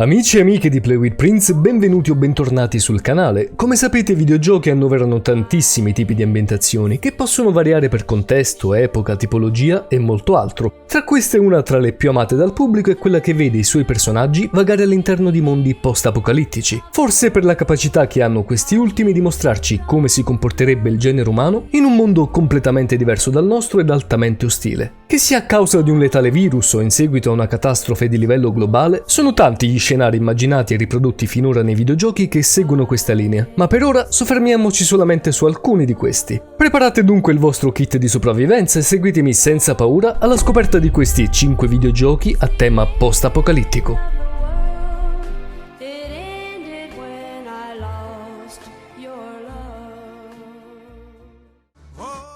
Amici e amiche di Play with Prince, benvenuti o bentornati sul canale. Come sapete, i videogiochi annoverano tantissimi tipi di ambientazioni che possono variare per contesto, epoca, tipologia e molto altro. Tra queste una tra le più amate dal pubblico è quella che vede i suoi personaggi vagare all'interno di mondi post-apocalittici, forse per la capacità che hanno questi ultimi di mostrarci come si comporterebbe il genere umano in un mondo completamente diverso dal nostro ed altamente ostile. Che sia a causa di un letale virus o in seguito a una catastrofe di livello globale, sono tanti gli scenari immaginati e riprodotti finora nei videogiochi che seguono questa linea, ma per ora soffermiamoci solamente su alcuni di questi. Preparate dunque il vostro kit di sopravvivenza e seguitemi senza paura alla scoperta di questi 5 videogiochi a tema post-apocalittico.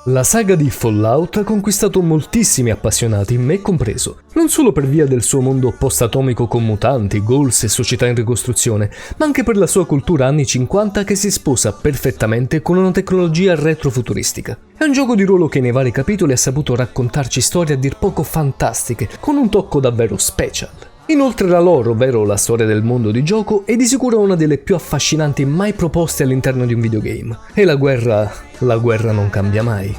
La saga di Fallout ha conquistato moltissimi appassionati, me compreso, non solo per via del suo mondo post-atomico con mutanti, ghouls e società in ricostruzione, ma anche per la sua cultura anni 50 che si sposa perfettamente con una tecnologia retrofuturistica. È un gioco di ruolo che nei vari capitoli ha saputo raccontarci storie a dir poco fantastiche, con un tocco davvero special. Inoltre la lore, ovvero la storia del mondo di gioco, è di sicuro una delle più affascinanti mai proposte all'interno di un videogame. E la guerra non cambia mai.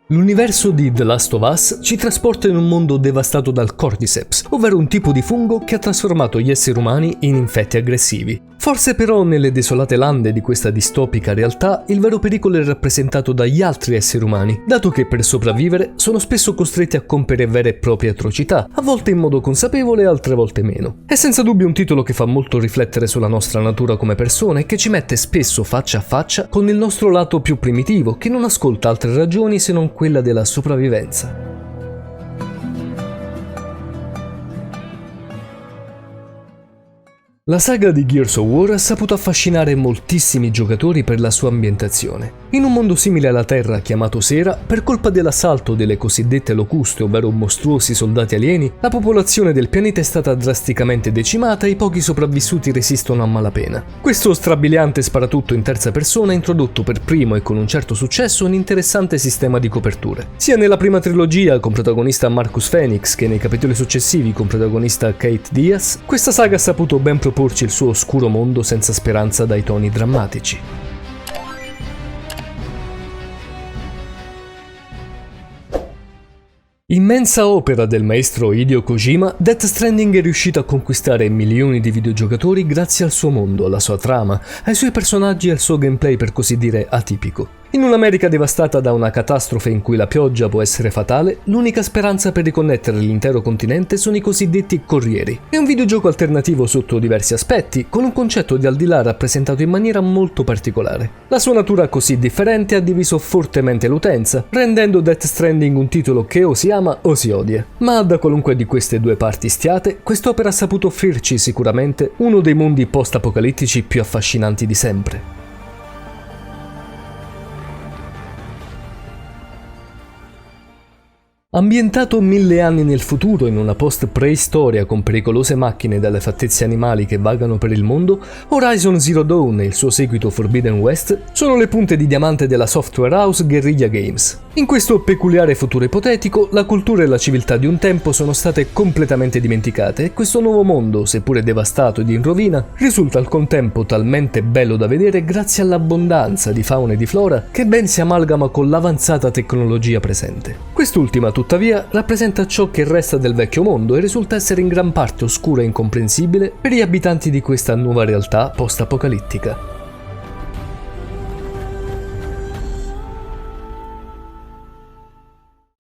L'universo di The Last of Us ci trasporta in un mondo devastato dal Cordyceps, ovvero un tipo di fungo che ha trasformato gli esseri umani in infetti aggressivi. Forse però nelle desolate lande di questa distopica realtà il vero pericolo è rappresentato dagli altri esseri umani, dato che per sopravvivere sono spesso costretti a compiere vere e proprie atrocità, a volte in modo consapevole e altre volte meno. È senza dubbio un titolo che fa molto riflettere sulla nostra natura come persone e che ci mette spesso faccia a faccia con il nostro lato più primitivo, che non ascolta altre ragioni se non quella della sopravvivenza. La saga di Gears of War ha saputo affascinare moltissimi giocatori per la sua ambientazione. In un mondo simile alla Terra chiamato Sera, per colpa dell'assalto delle cosiddette locuste, ovvero mostruosi soldati alieni, la popolazione del pianeta è stata drasticamente decimata e i pochi sopravvissuti resistono a malapena. Questo strabiliante sparatutto in terza persona ha introdotto per primo e con un certo successo un interessante sistema di coperture. Sia nella prima trilogia con protagonista Marcus Phoenix che nei capitoli successivi con protagonista Kate Diaz, questa saga ha saputo ben proporci il suo oscuro mondo senza speranza dai toni drammatici. Immensa opera del maestro Hideo Kojima, Death Stranding è riuscito a conquistare milioni di videogiocatori grazie al suo mondo, alla sua trama, ai suoi personaggi e al suo gameplay per così dire atipico. In un'America devastata da una catastrofe in cui la pioggia può essere fatale, l'unica speranza per riconnettere l'intero continente sono i cosiddetti corrieri. È un videogioco alternativo sotto diversi aspetti, con un concetto di al di là rappresentato in maniera molto particolare. La sua natura così differente ha diviso fortemente l'utenza, rendendo Death Stranding un titolo che o si ama o si odia. Ma da qualunque di queste due parti stiate, quest'opera ha saputo offrirci sicuramente uno dei mondi post-apocalittici più affascinanti di sempre. Ambientato 1000 anni nel futuro in una post-preistoria con pericolose macchine dalle fattezze animali che vagano per il mondo, Horizon Zero Dawn e il suo seguito Forbidden West sono le punte di diamante della software house Guerrilla Games. In questo peculiare futuro ipotetico, la cultura e la civiltà di un tempo sono state completamente dimenticate e questo nuovo mondo, seppure devastato ed in rovina, risulta al contempo talmente bello da vedere grazie all'abbondanza di fauna e di flora che ben si amalgama con l'avanzata tecnologia presente. Quest'ultima, tuttavia, rappresenta ciò che resta del vecchio mondo e risulta essere in gran parte oscura e incomprensibile per gli abitanti di questa nuova realtà post-apocalittica.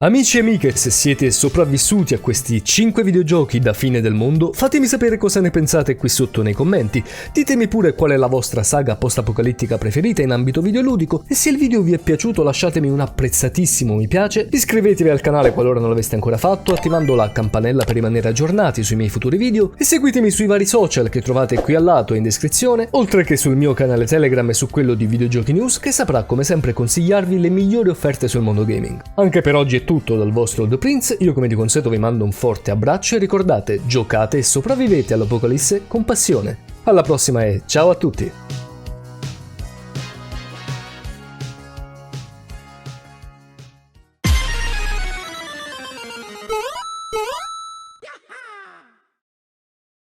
Amici e amiche, se siete sopravvissuti a questi 5 videogiochi da fine del mondo, fatemi sapere cosa ne pensate qui sotto nei commenti. Ditemi pure qual è la vostra saga post-apocalittica preferita in ambito videoludico e se il video vi è piaciuto lasciatemi un apprezzatissimo mi piace, iscrivetevi al canale qualora non l'aveste ancora fatto attivando la campanella per rimanere aggiornati sui miei futuri video e seguitemi sui vari social che trovate qui al lato e in descrizione, oltre che sul mio canale Telegram e su quello di Videogiochi News che saprà come sempre consigliarvi le migliori offerte sul mondo gaming. Anche per oggi è tutto dal vostro The Prince, io come di consueto vi mando un forte abbraccio e ricordate, giocate e sopravvivete all'Apocalisse con passione. Alla prossima e ciao a tutti!